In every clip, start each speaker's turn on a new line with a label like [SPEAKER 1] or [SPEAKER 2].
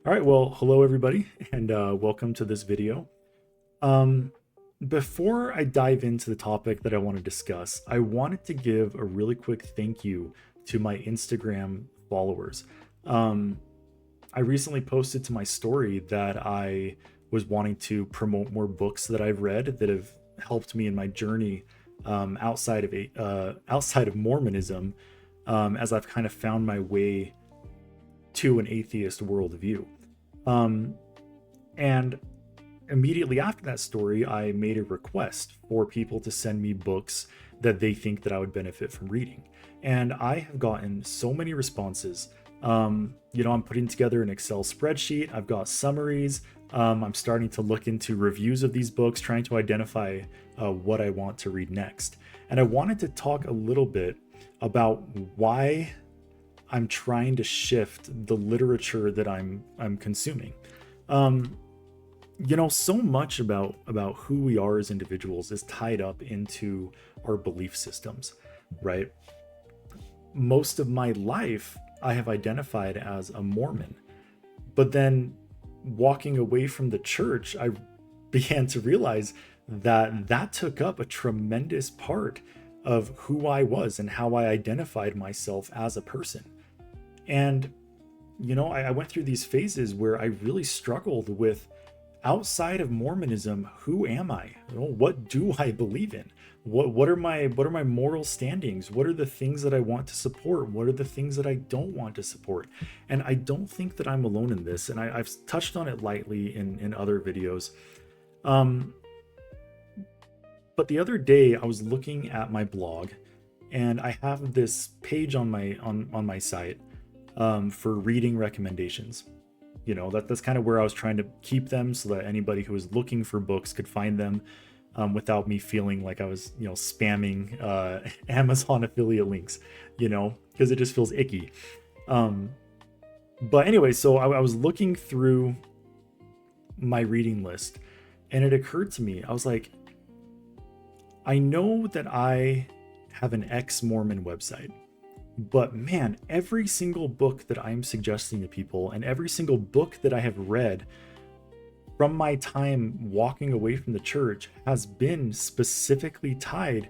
[SPEAKER 1] All right, well, hello everybody, and welcome to this video. Um, Before I dive into the topic that I want to discuss, I wanted to give a really quick thank you to my Instagram followers. Um, I recently posted to my story that I was wanting to promote more books that I've read that have helped me in my journey outside of Mormonism, as I've kind of found my way to an atheist worldview. Um, and immediately after that story, I made a request for people to send me books that they think that I would benefit from reading. And I have gotten so many responses. I'm putting together an Excel spreadsheet. I've got summaries. I'm starting to look into reviews of these books, trying to identify what I want to read next. And I wanted to talk a little bit about why I'm trying to shift the literature that I'm consuming. Um, so much about who we are as individuals is tied up into our belief systems, right? Most of my life I have identified as a Mormon, but then walking away from the church, I began to realize that that took up a tremendous part of who I was and how I identified myself as a person. And I went through these phases where I really struggled with, outside of Mormonism, who am I? What do I believe in? What are my moral standings? What are the things that I want to support? What are the things that I don't want to support? And I don't think that I'm alone in this. And I've touched on it lightly in other videos. Um, but the other day I was looking at my blog, and I have this page on my site for reading recommendations. That's kind of where I was trying to keep them so that anybody who was looking for books could find them, without me feeling like I was spamming Amazon affiliate links, because it just feels icky. um, but anyway, so I was looking through my reading list, and it occurred to me, I was like, I know that I have an ex-Mormon website. But man, every single book that I'm suggesting to people and every single book that I have read from my time walking away from the church has been specifically tied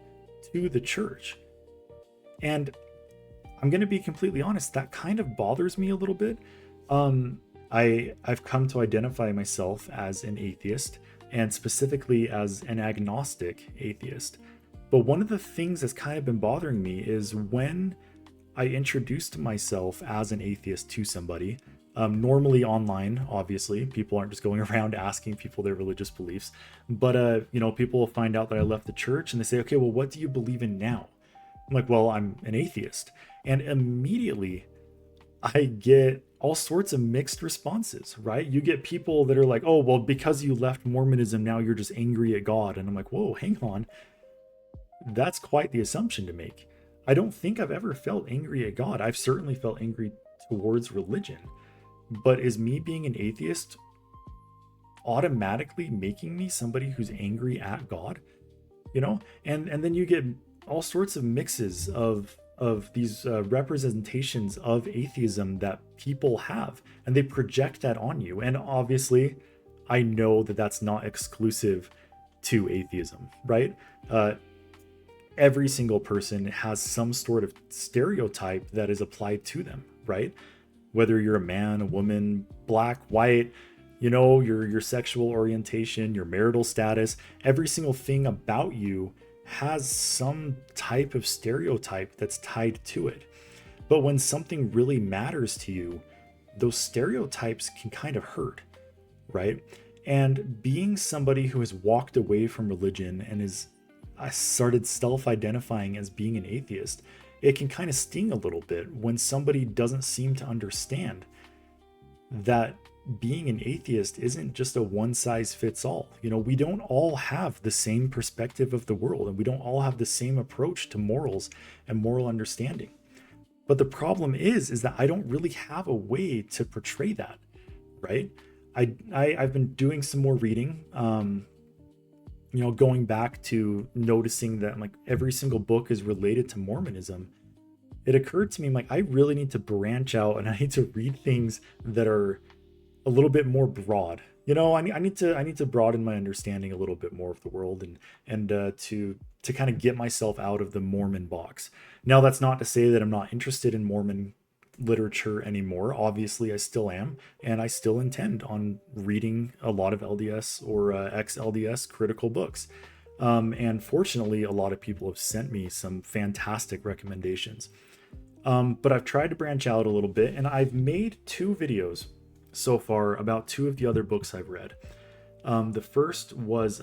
[SPEAKER 1] to the church. And I'm going to be completely honest, that kind of bothers me a little bit. I've come to identify myself as an atheist, and specifically as an agnostic atheist. But one of the things that's kind of been bothering me is when I introduced myself as an atheist to somebody, normally online. Obviously, people aren't just going around asking people their religious beliefs, but people will find out that I left the church and they say, "Okay, well, what do you believe in now?" I'm like, "Well, I'm an atheist," and immediately I get all sorts of mixed responses. Right? You get people that are like, "Oh, well, because you left Mormonism, now you're just angry at God," and I'm like, "Whoa, hang on." That's quite the assumption to make. I don't think I've ever felt angry at God. I've certainly felt angry towards religion. But is me being an atheist automatically making me somebody who's angry at God? And then you get all sorts of mixes of these representations of atheism that people have, and they project that on you. And obviously, I know that that's not exclusive to atheism, right? Every single person has some sort of stereotype that is applied to them, right? Whether you're a man, a woman, black, white, your sexual orientation, your marital status, every single thing about you has some type of stereotype that's tied to it. But when something really matters to you, those stereotypes can kind of hurt, right? And being somebody who has walked away from religion and is I started self-identifying as being an atheist, it can kind of sting a little bit when somebody doesn't seem to understand that being an atheist isn't just a one size fits all. We don't all have the same perspective of the world, and we don't all have the same approach to morals and moral understanding. But the problem is that I don't really have a way to portray that, right? I've been doing some more reading, going back to noticing that like every single book is related to Mormonism. It occurred to me, like, I really need to branch out and I need to read things that are a little bit more broad. I need to broaden my understanding a little bit more of the world, and to kind of get myself out of the Mormon box. Now, that's not to say that I'm not interested in Mormon literature anymore. Obviously, I still am, and I still intend on reading a lot of LDS or ex-LDS critical books. And fortunately, a lot of people have sent me some fantastic recommendations. But I've tried to branch out a little bit, and I've made 2 videos so far about 2 of the other books I've read. The first was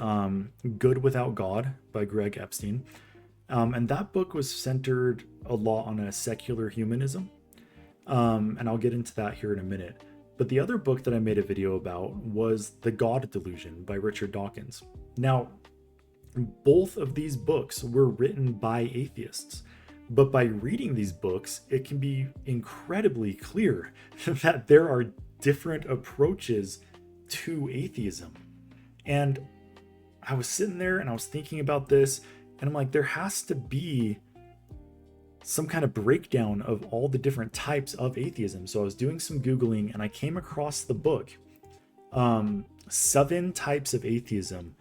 [SPEAKER 1] Good Without God by Greg Epstein. And that book was centered a lot on a secular humanism. And I'll get into that here in a minute. But the other book that I made a video about was The God Delusion by Richard Dawkins. Now, both of these books were written by atheists. But by reading these books, it can be incredibly clear that there are different approaches to atheism. And I was sitting there and I was thinking about this, and I'm like, there has to be some kind of breakdown of all the different types of atheism. So I was doing some Googling and I came across the book, 7 Types of Atheism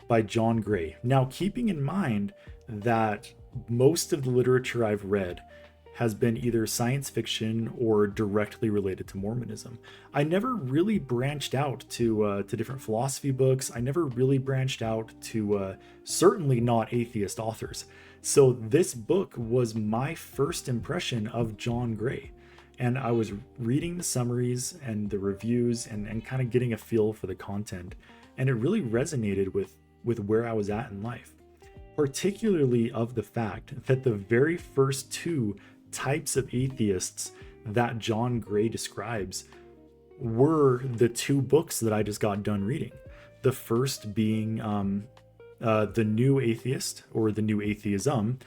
[SPEAKER 1] by John Gray. Now, keeping in mind that most of the literature I've read has been either science fiction or directly related to Mormonism. I never really branched out to different philosophy books. I never really branched out to certainly not atheist authors. So this book was my first impression of John Gray. And I was reading the summaries and the reviews and kind of getting a feel for the content. And it really resonated with where I was at in life. Particularly of the fact that the very first 2 types of atheists that John Gray describes were the 2 books that I just got done reading. The first being The New Atheist, or The New Atheism,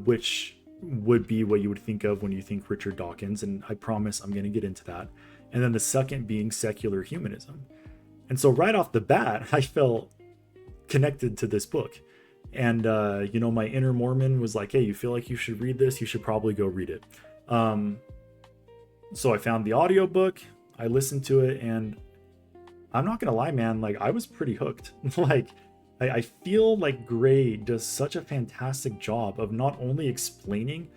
[SPEAKER 1] which would be what you would think of when you think Richard Dawkins, and I promise I'm going to get into that. And then the second being Secular Humanism. And so right off the bat, I felt connected to this book. And, my inner Mormon was like, hey, you feel like you should read this? You should probably go read it. So I found the audiobook, I listened to it, and I'm not going to lie, man, like I was pretty hooked. Like, I feel like Gray does such a fantastic job of not only explaining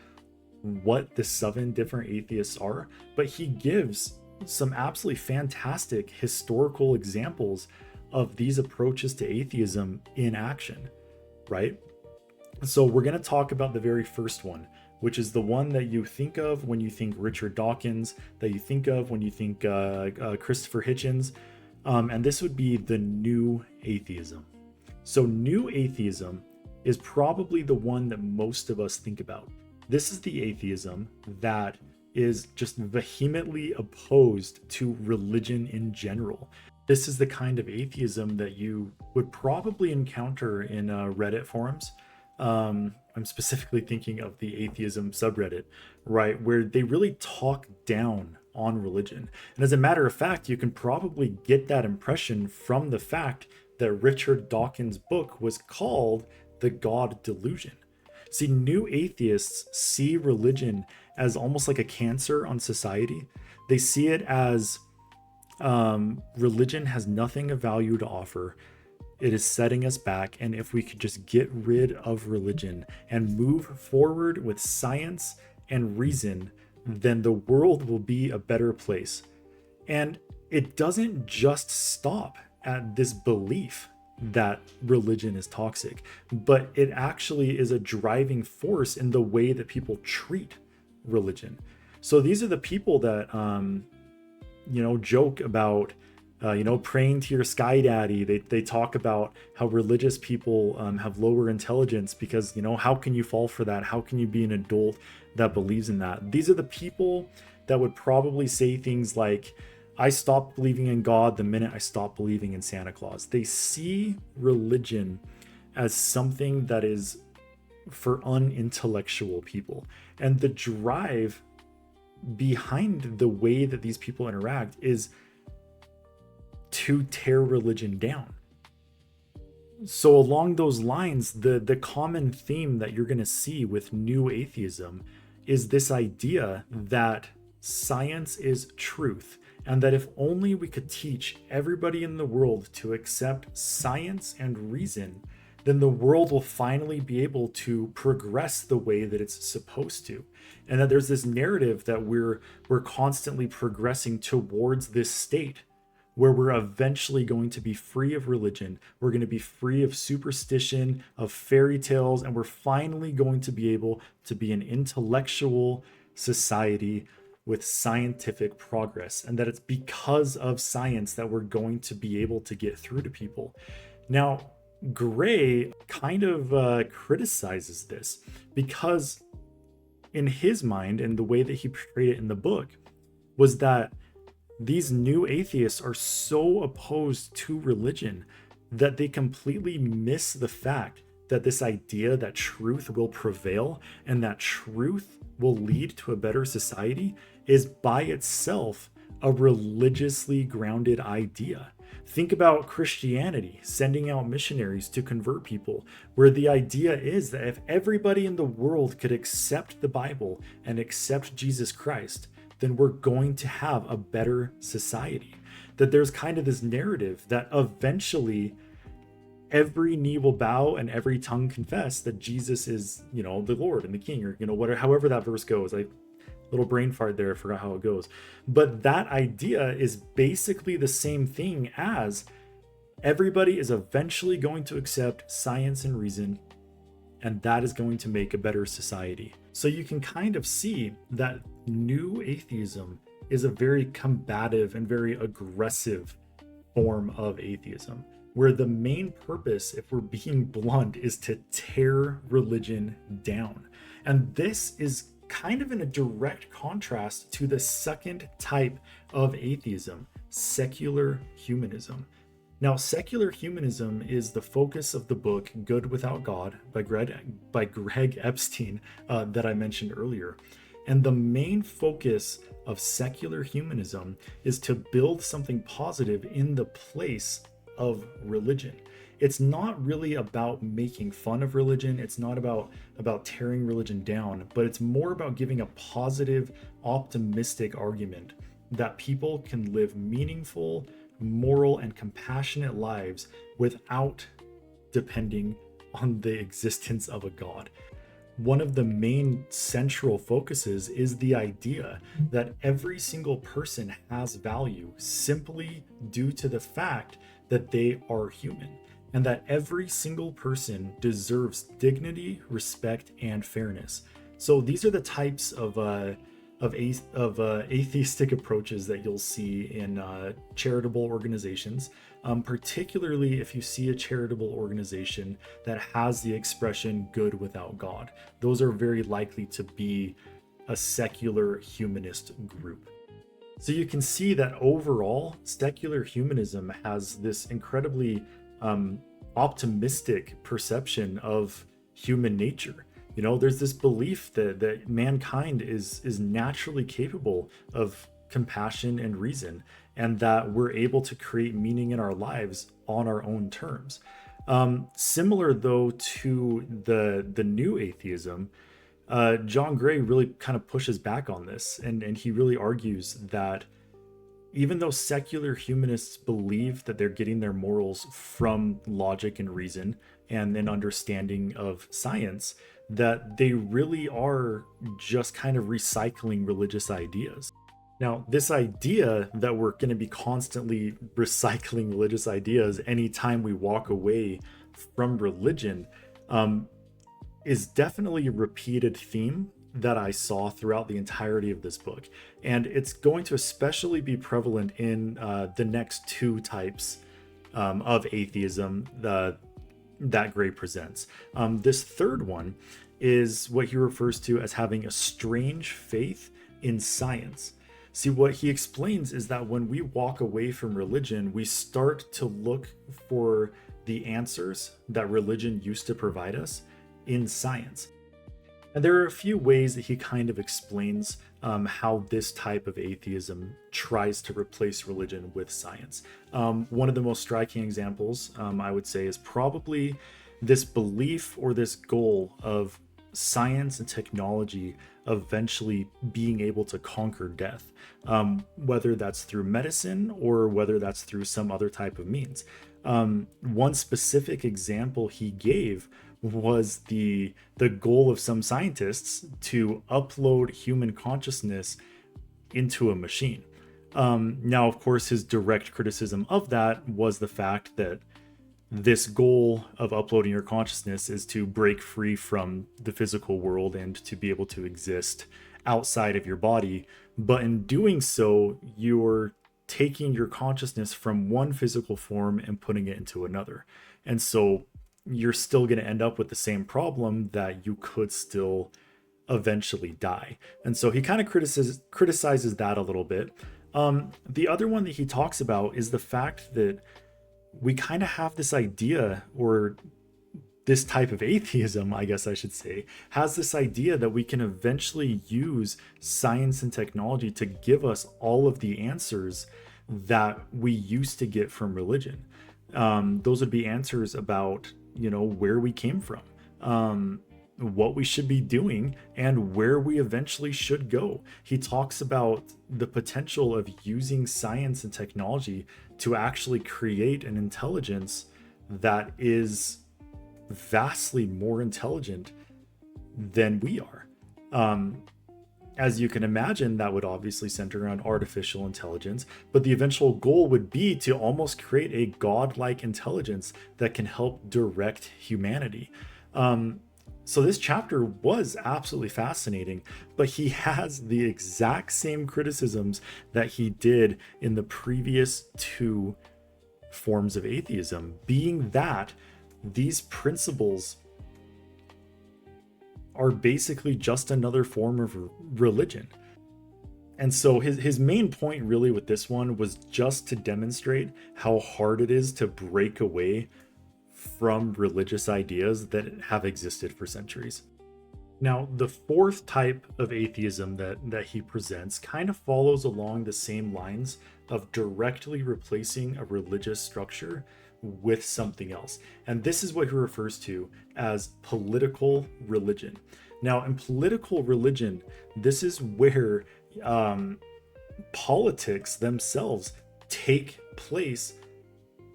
[SPEAKER 1] what the 7 different atheists are, but he gives some absolutely fantastic historical examples of these approaches to atheism in action. Right? So we're going to talk about the very first one, which is the one that you think of when you think Richard Dawkins, that you think of when you think Christopher Hitchens. And this would be the New Atheism. So New Atheism is probably the one that most of us think about. This is the atheism that is just vehemently opposed to religion in general. This is the kind of atheism that you would probably encounter in Reddit forums. I'm specifically thinking of the atheism subreddit, right? Where they really talk down on religion. And as a matter of fact, you can probably get that impression from the fact that Richard Dawkins' book was called The God Delusion. See, new atheists see religion as almost like a cancer on society. They see it as religion has nothing of value to offer. It is setting us back, and if we could just get rid of religion and move forward with science and reason, then the world will be a better place. And it doesn't just stop at this belief that religion is toxic, but it actually is a driving force in the way that people treat religion. So these are the people that joke about praying to your sky daddy. They talk about how religious people have lower intelligence because, how can you fall for that? How can you be an adult that believes in that? These are the people that would probably say things like, I stopped believing in God the minute I stopped believing in Santa Claus. They see religion as something that is for unintellectual people. And the drive behind the way that these people interact is to tear religion down. So along those lines, the common theme that you're going to see with new atheism is this idea that science is truth and that if only we could teach everybody in the world to accept science and reason, then the world will finally be able to progress the way that it's supposed to. And that there's this narrative that we're constantly progressing towards this state where we're eventually going to be free of religion, we're going to be free of superstition, of fairy tales, and we're finally going to be able to be an intellectual society with scientific progress, and that it's because of science that we're going to be able to get through to people. Now, Gray kind of criticizes this because in his mind, and the way that he portrayed it in the book, was that these new atheists are so opposed to religion that they completely miss the fact that this idea that truth will prevail and that truth will lead to a better society is by itself a religiously grounded idea. Think about Christianity sending out missionaries to convert people, where the idea is that if everybody in the world could accept the Bible and accept Jesus Christ, then we're going to have a better society. That there's kind of this narrative that eventually every knee will bow and every tongue confess that Jesus is, the Lord and the King, or, whatever, however that verse goes. Little brain fart there, I forgot how it goes. But that idea is basically the same thing as everybody is eventually going to accept science and reason, and that is going to make a better society. So you can kind of see that new atheism is a very combative and very aggressive form of atheism, where the main purpose, if we're being blunt, is to tear religion down. And this is kind of in a direct contrast to the second type of atheism, secular humanism. Now, secular humanism is the focus of the book Good Without God by Greg Epstein that I mentioned earlier. And the main focus of secular humanism is to build something positive in the place of religion. It's not really about making fun of religion. It's not about tearing religion down, but it's more about giving a positive, optimistic argument that people can live meaningful, moral, and compassionate lives without depending on the existence of a God. One of the main central focuses is the idea that every single person has value simply due to the fact that they are human, and that every single person deserves dignity, respect, and fairness. So these are the types of atheistic approaches that you'll see in charitable organizations, particularly if you see a charitable organization that has the expression good without God. Those are very likely to be a secular humanist group. So you can see that overall, secular humanism has this incredibly optimistic perception of human nature. There's this belief that mankind is naturally capable of compassion and reason, and that we're able to create meaning in our lives on our own terms. Similar, though, to the new atheism, John Gray really kind of pushes back on this, and he really argues that even though secular humanists believe that they're getting their morals from logic and reason and an understanding of science, that they really are just kind of recycling religious ideas. Now, this idea that we're going to be constantly recycling religious ideas anytime we walk away from religion is definitely a repeated theme that I saw throughout the entirety of this book. And it's going to especially be prevalent in the next two types of atheism that Gray presents. This third one is what he refers to as having a strange faith in science. See, what he explains is that when we walk away from religion, we start to look for the answers that religion used to provide us in science. And there are a few ways that he kind of explains how this type of atheism tries to replace religion with science. One of the most striking examples, I would say, is probably this belief or this goal of science and technology eventually being able to conquer death, whether that's through medicine or whether that's through some other type of means. One specific example he gave was the goal of some scientists to upload human consciousness into a machine. Now, of course, his direct criticism of that was the fact that this goal of uploading your consciousness is to break free from the physical world and to be able to exist outside of your body. But in doing so, you're taking your consciousness from one physical form and putting it into another. And so you're still going to end up with the same problem, that you could still eventually die. And so he kind of criticizes that a little bit. The other one that he talks about is the fact that we kind of have this idea, or this type of atheism, I guess I should say, has this idea that we can eventually use science and technology to give us all of the answers that we used to get from religion. Those would be answers about, where we came from, what we should be doing, and where we eventually should go. He talks about the potential of using science and technology to actually create an intelligence that is vastly more intelligent than we are. As you can imagine, that would obviously center around artificial intelligence, but the eventual goal would be to almost create a godlike intelligence that can help direct humanity. So this chapter was absolutely fascinating, but he has the exact same criticisms that he did in the previous two forms of atheism, being that these principles are basically just another form of religion. And so his main point really with this one was just to demonstrate how hard it is to break away from religious ideas that have existed for centuries. Now, the fourth type of atheism that he presents kind of follows along the same lines of directly replacing a religious structure with something else. And this is what he refers to as political religion. Now, in political religion, this is where politics themselves take place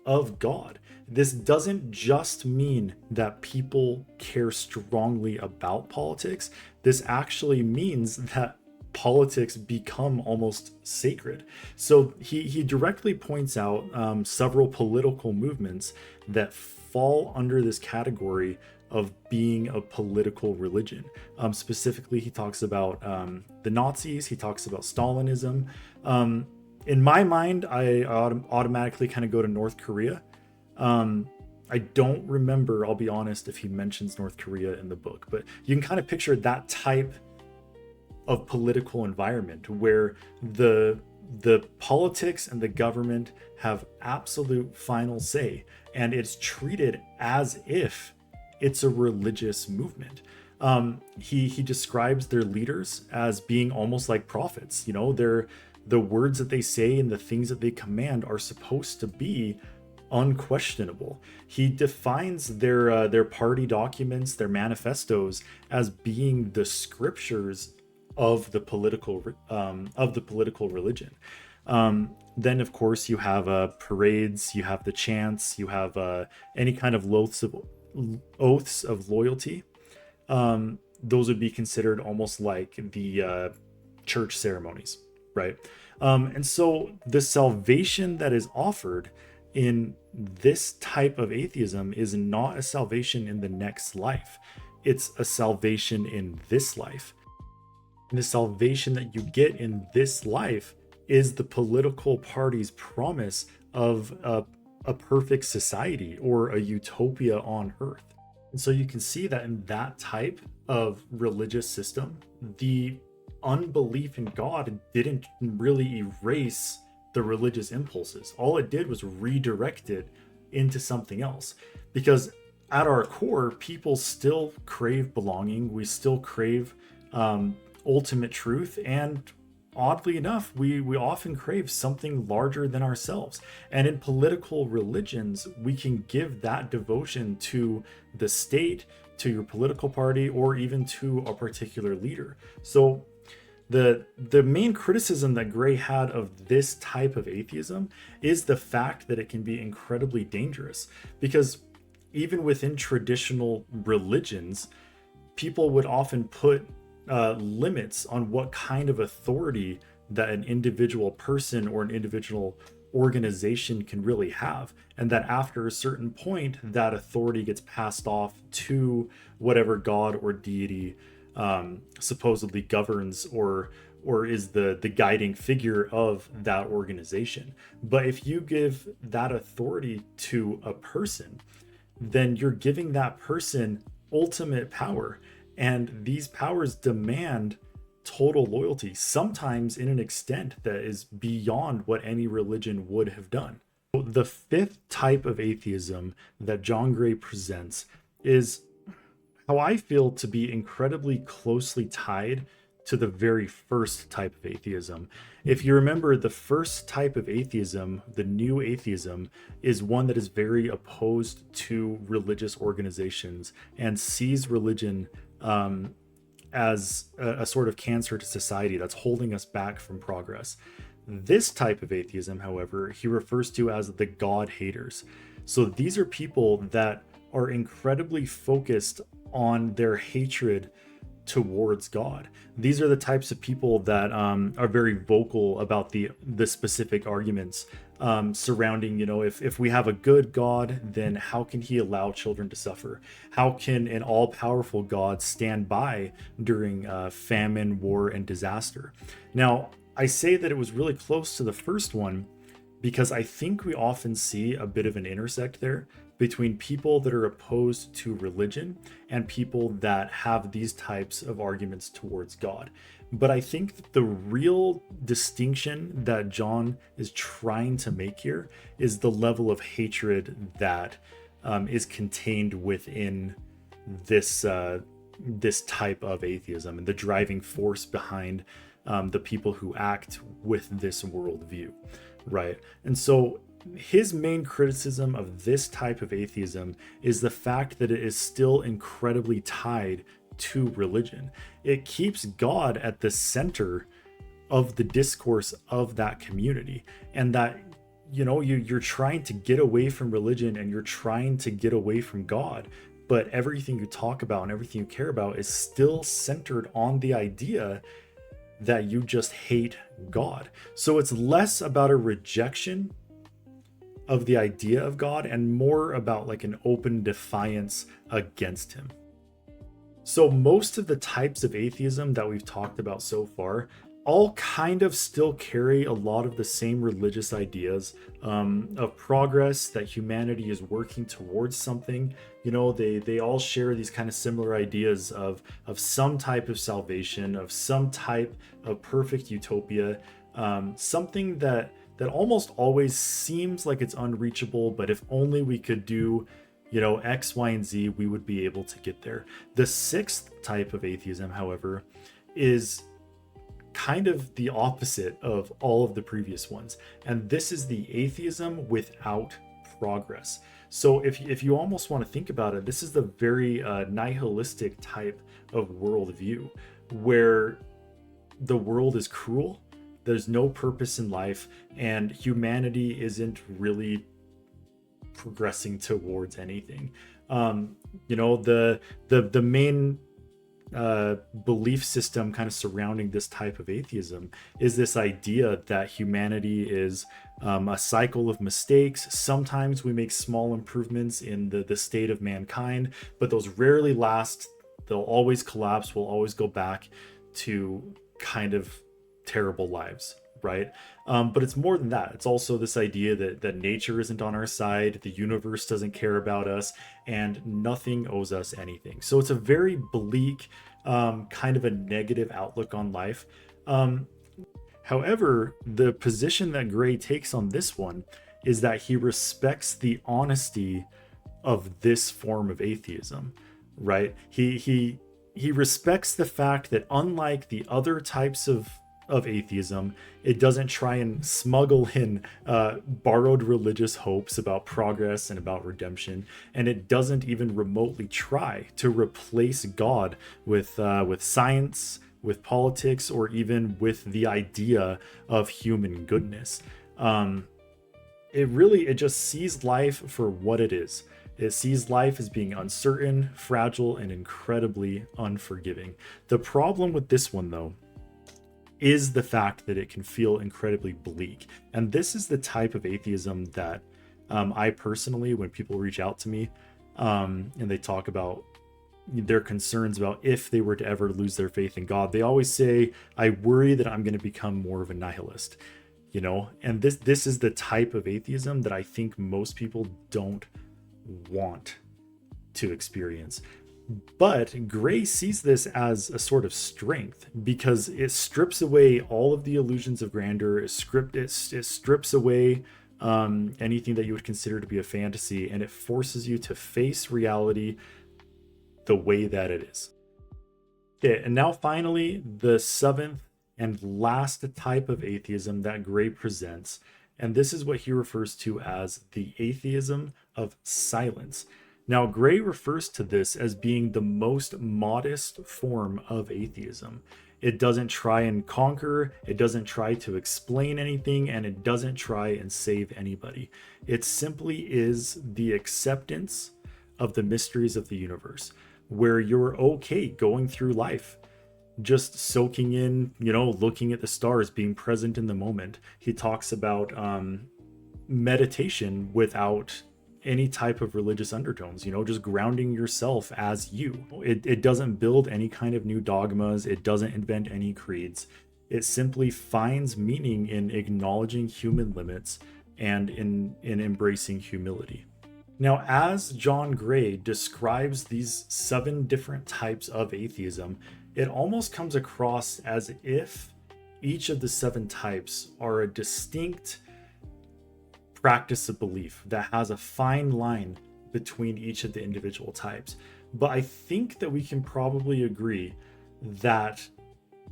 [SPEAKER 1] of God. This doesn't just mean that people care strongly about politics. This actually means that politics become almost sacred. So he directly points out several political movements that fall under this category of being a political religion. Specifically, he talks about the Nazis, he talks about Stalinism. In my mind, I automatically kind of go to North Korea. I don't remember, I'll be honest, if he mentions North Korea in the book, but you can kind of picture that type of political environment where the politics and the government have absolute final say, and it's treated as if it's a religious movement. He describes their leaders as being almost like prophets. The words that they say and the things that they command are supposed to be unquestionable. He defines their party documents, their manifestos, as being the scriptures of the political religion. Then, of course, you have parades, you have the chants, you have any kind of oaths of loyalty. Those would be considered almost like the church ceremonies, right? And so the salvation that is offered in this type of atheism is not a salvation in the next life. It's a salvation in this life. And the salvation that you get in this life is the political party's promise of a perfect society or a utopia on earth. And so you can see that in that type of religious system, the unbelief in God didn't really erase the religious impulses. All it did was redirect it into something else. Because at our core, people still crave belonging. We still crave ultimate truth. And oddly enough, we often crave something larger than ourselves. And in political religions, we can give that devotion to the state, to your political party, or even to a particular leader. So the main criticism that Gray had of this type of atheism is the fact that it can be incredibly dangerous, because even within traditional religions, people would often put limits on what kind of authority that an individual person or an individual organization can really have, and that after a certain point, that authority gets passed off to whatever god or deity supposedly governs or is the guiding figure of that organization. But if you give that authority to a person, then you're giving that person ultimate power, and these powers demand total loyalty, sometimes in an extent that is beyond what any religion would have done. So the fifth type of atheism that John Gray presents is how I feel to be incredibly closely tied to the very first type of atheism. If you remember, the first type of atheism, the new atheism, is one that is very opposed to religious organizations and sees religion as a sort of cancer to society that's holding us back from progress. This type of atheism, however, he refers to as the God haters. So these are people that are incredibly focused on their hatred towards God. These are the types of people that are very vocal about the specific arguments surrounding, if we have a good God, then how can he allow children to suffer? How can an all-powerful God stand by during famine, war, and disaster? Now, I say that it was really close to the first one because I think we often see a bit of an intersect there between people that are opposed to religion and people that have these types of arguments towards God. But I think that the real distinction that John is trying to make here is the level of hatred that is contained within this type of atheism and the driving force behind the people who act with this worldview, right? And so his main criticism of this type of atheism is the fact that it is still incredibly tied to religion. It keeps God at the center of the discourse of that community, and that you're trying to get away from religion and you're trying to get away from God, but everything you talk about and everything you care about is still centered on the idea that you just hate God. So it's less about a rejection of the idea of God and more about like an open defiance against him. So most of the types of atheism that we've talked about so far all kind of still carry a lot of the same religious ideas of progress, that humanity is working towards something. They all share these kind of similar ideas of some type of salvation, of some type of perfect utopia, something that almost always seems like it's unreachable, but if only we could do X, Y, and Z, we would be able to get there. The sixth type of atheism, however, is kind of the opposite of all of the previous ones. And this is the atheism without progress. So if you almost want to think about it, this is the very nihilistic type of worldview where the world is cruel, there's no purpose in life, and humanity isn't really progressing towards anything. The main belief system kind of surrounding this type of atheism is this idea that humanity is a cycle of mistakes. Sometimes we make small improvements in the state of mankind, but those rarely last. They'll always collapse. We'll always go back to kind of terrible lives, right? But it's more than that. It's also this idea that nature isn't on our side, the universe doesn't care about us, and nothing owes us anything. So it's a very bleak, kind of a negative outlook on life. However, the position that Gray takes on this one is that he respects the honesty of this form of atheism, right? He respects the fact that unlike the other types of of atheism. It doesn't try and smuggle in borrowed religious hopes about progress and about redemption, and it doesn't even remotely try to replace God with science, with politics, or even with the idea of human goodness. It just sees life for what it is. It sees life as being uncertain, fragile, and incredibly unforgiving. The problem with this one, though, is the fact that it can feel incredibly bleak. And this is the type of atheism that I personally, when people reach out to me and they talk about their concerns about if they were to ever lose their faith in God, they always say, I worry that I'm going to become more of a nihilist. And this is the type of atheism that I think most people don't want to experience. But Gray sees this as a sort of strength because it strips away all of the illusions of grandeur. It strips away anything that you would consider to be a fantasy, and it forces you to face reality the way that it is. Okay, and now finally, the seventh and last type of atheism that Gray presents, and this is what he refers to as the atheism of silence. Now, Gray refers to this as being the most modest form of atheism. It doesn't try and conquer, it doesn't try to explain anything, and it doesn't try and save anybody. It simply is the acceptance of the mysteries of the universe, where you're okay going through life, just soaking in, looking at the stars, being present in the moment. He talks about meditation without any type of religious undertones, just grounding yourself as you. It doesn't build any kind of new dogmas. It doesn't invent any creeds. It simply finds meaning in acknowledging human limits and in embracing humility. Now, as John Gray describes these 7 different types of atheism, it almost comes across as if each of the 7 types are a distinct practice of belief that has a fine line between each of the individual types. But I think that we can probably agree that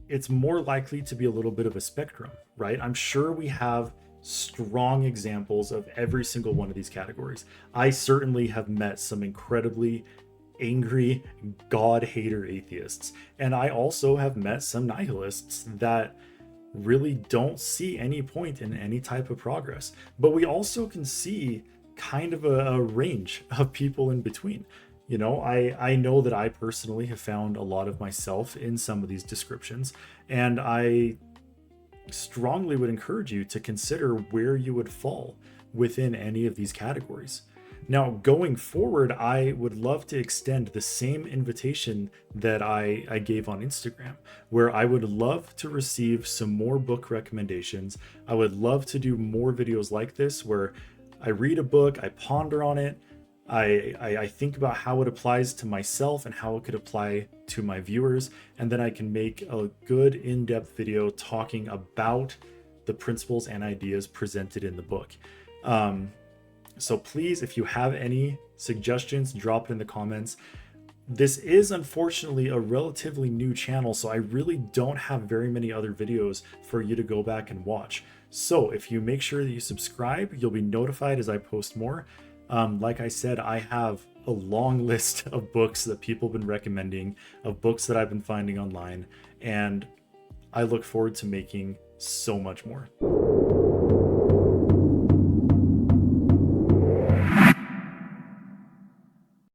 [SPEAKER 1] it's more likely to be a little bit of a spectrum, right? I'm sure we have strong examples of every single one of these categories. I certainly have met some incredibly angry God hater atheists, and I also have met some nihilists that really don't see any point in any type of progress. But we also can see kind of a range of people in between. I know that I personally have found a lot of myself in some of these descriptions, and I strongly would encourage you to consider where you would fall within any of these categories. Now, going forward, I would love to extend the same invitation that I gave on Instagram, where I would love to receive some more book recommendations. I would love to do more videos like this, where I read a book, I ponder on it, I think about how it applies to myself and how it could apply to my viewers, and then I can make a good in-depth video talking about the principles and ideas presented in the book. So please, if you have any suggestions, drop it in the comments. This is unfortunately a relatively new channel, so I really don't have very many other videos for you to go back and watch. So if you make sure that you subscribe, you'll be notified as I post more. Like I said, I have a long list of books that people have been recommending, of books that I've been finding online, and I look forward to making so much more.